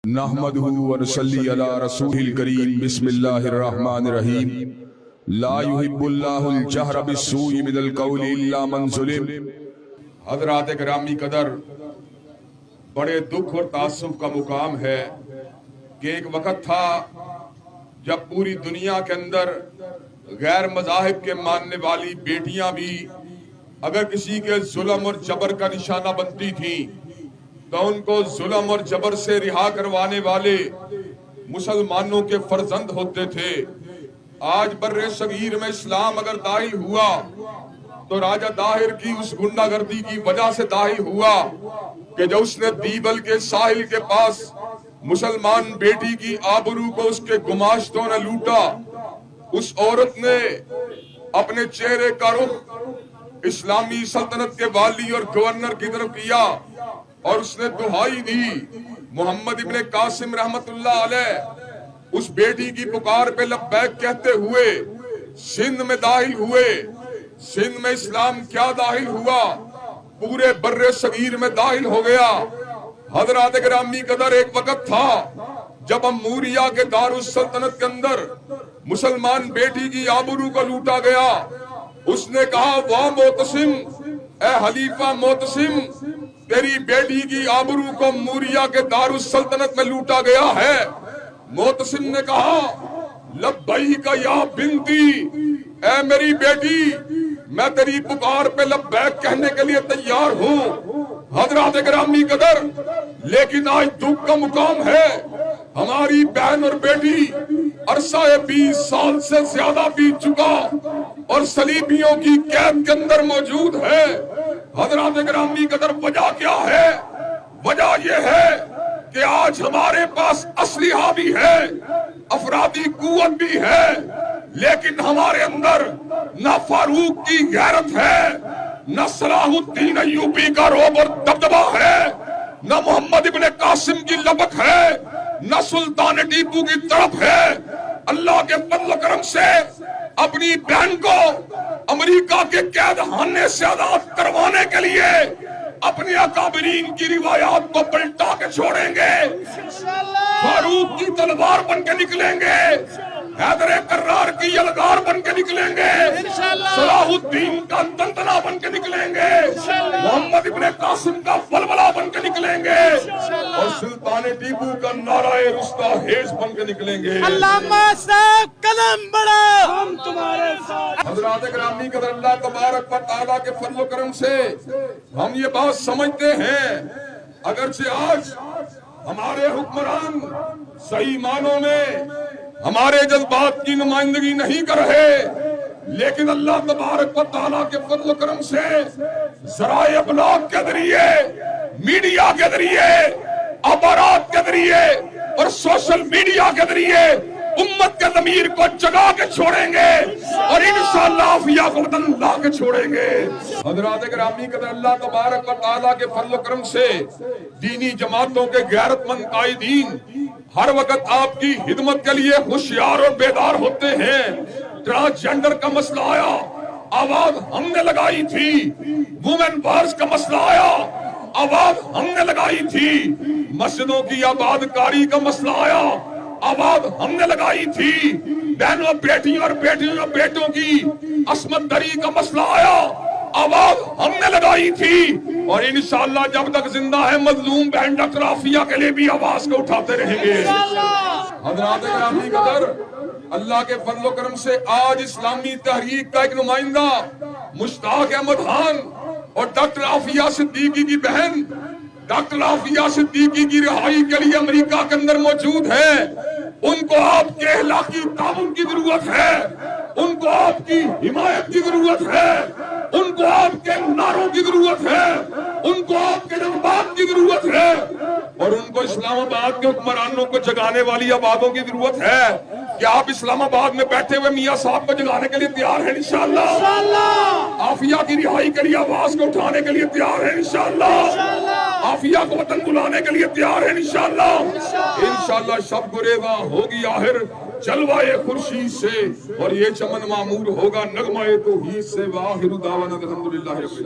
نحمده ونصلي على رسوله الكريم بسم الله الرحمن الرحيم لا يحب الله الجهر بالسوء من القول الا من ظلم۔ حضرات گرامی قدر، بڑے دکھ اور تعصب کا مقام ہے کہ ایک وقت تھا جب پوری دنیا کے اندر غیر مذاہب کے ماننے والی بیٹیاں بھی اگر کسی کے ظلم اور جبر کا نشانہ بنتی تھیں تو ان کو ظلم اور جبر سے رہا کروانے والے مسلمانوں کے فرزند ہوتے تھے۔ آج بر صغیر میں اسلام اگر داخل ہوا تو راجہ طاہر کی اس گنڈا گردی کی وجہ سے داخل ہوا کہ جو اس نے دیبل کے ساحل کے پاس مسلمان بیٹی کی آبرو کو اس کے گماشتوں نے لوٹا۔ اس عورت نے اپنے چہرے کا رخ اسلامی سلطنت کے والی اور گورنر کی طرف کیا اور اس نے دعائی دی، محمد ابن قاسم رحمت اللہ علیہ اس بیٹی کی پکار پہ لبیک کہتے ہوئے سندھ میں داخل ہوئے۔ سندھ میں اسلام کیا داخل ہوا، پورے بر صغیر میں داخل ہو گیا۔ حضرات گرامی قدر، ایک وقت تھا جب اموریہ کے دارالسلطنت کے اندر مسلمان بیٹی کی آبرو کو لوٹا گیا۔ اس نے کہا، واہ معتصم، اے حلیفہ معتصم، تیری بیٹی کی آبرو کو موریہ کے دارالسلطنت میں لوٹا گیا ہے۔ معتصم نے کہا، لبیک یا بنتی، اے میری بیٹی، میں تیری پکار پہ لبیک کہنے کے لیے تیار ہوں۔ حضرات گرامی قدر، لیکن آج دکھ کا مقام ہے، ہماری بہن اور بیٹی عرصہ 20 سال سے زیادہ بیت چکا اور صلیبیوں کی قید کے اندر موجود ہے۔ حضرات گرامی قدر، وجہ کیا ہے؟ وجہ یہ ہے کہ آج ہمارے پاس اسلحہ بھی ہے، افرادی قوت بھی ہے، لیکن ہمارے اندر نہ فاروق کی غیرت ہے، نہ صلاح الدین ایوبی کا رعب اور دبدبہ ہے، نہ محمد ابن قاسم کی لبک ہے، نہ سلطان ٹیپو کی طرف ہے۔ اللہ کے فضل و کرم سے اپنی بہن کو امریکہ کے قید خانے سے آزاد کروانے کے لیے اپنے اکابرین کی روایات کو پلٹا کے چھوڑیں گے، فاروق کی تلوار بن کے نکلیں گے، حیدر کرار کی یلغار بن کے نکلیں گے، صلاح الدین کا دندنا بن کے نکلیں گے، محمد ابن قاسم کا ولولہ بن کے نکلیں گے، اور سلطان ٹیپو کا نعرہ رستہ حیض بن کے نکلیں گے۔ علامہ صاحب قدم بڑھا، ہم تمہارے ساتھ۔ حضرات گرامی قدر، اللہ تبارک و تعالیٰ کے فضل و کرم سے ہم یہ بات سمجھتے ہیں، اگرچہ آج ہمارے حکمران صحیح معنوں میں ہمارے جذبات کی نمائندگی نہیں کر رہے، لیکن اللہ تبارک و تعالیٰ کے فضل و کرم سے ذرائع ابلاغ کے ذریعے، میڈیا کے ذریعے، اخبارات کے ذریعے اور سوشل میڈیا کے ذریعے امت کے ضمیر کو جگا کے چھوڑیں گے اور انشاءاللہ عافیہ کو وطن لا کے چھوڑیں گے۔ حضرات گرامی قدر، اللہ تبارک و تعالیٰ کے فضل و کرم سے دینی جماعتوں کے غیرت مند قائدین ہر وقت آپ کی خدمت کے لیے ہوشیار اور بیدار ہوتے ہیں۔ ٹرانسجنڈر کا مسئلہ آیا، آواز ہم نے لگائی تھی، وومن بارز کا مسئلہ آیا، آواز ہم نے لگائی تھی، مسجدوں کی آباد کاری کا مسئلہ آیا، آواز ہم نے لگائی تھی، بہنوں بیٹیوں اور بیٹیوں اور بیٹوں کی عصمت دری کا مسئلہ آیا، آواز ہم نے لگائی تھی، اور انشاءاللہ جب تک زندہ ہے مظلوم بہن ڈاکٹر عافیہ کے لیے بھی آواز کو اٹھاتے رہیں گے۔ حضرات گرامی قدر، اللہ کے فضل و کرم سے آج اسلامی تحریک کا ایک نمائندہ مشتاق احمد خان اور ڈاکٹر عافیہ صدیقی کی بہن ڈاکٹر عافیہ صدیقی کی رہائی کے لیے امریکہ کے اندر موجود ہے۔ ان کو آپ کے اخلاقی تعاون کی ضرورت ہے، ان کو آپ کی حمایت کی ضرورت ہے، ان کو آپ کے نعروں کی ضرورت ہے، ان کو آپ کے جذبات کی ضرورت ہے، اور ان کو اسلام آباد کے حکمرانوں کو جگانے والی آبادوں کی ضرورت ہے کہ آپ اسلام آباد میں بیٹھے ہوئے میاں صاحب کو جگانے کے لیے تیار ہیں انشاءاللہ، عافیہ کی رہائی کے لیے آواز کو اٹھانے کے لیے تیار ہیں انشاءاللہ، عافیہ کو وطن بلانے کے لیے تیار ہیں انشاءاللہ۔ انشاءاللہ شب گریزاں ہوگی آخر جلوائے خورشید سے، اور یہ چمن معمور ہوگا نغمہ توحید سے۔ وآخر دعوانا الحمدللہ رب العالمین۔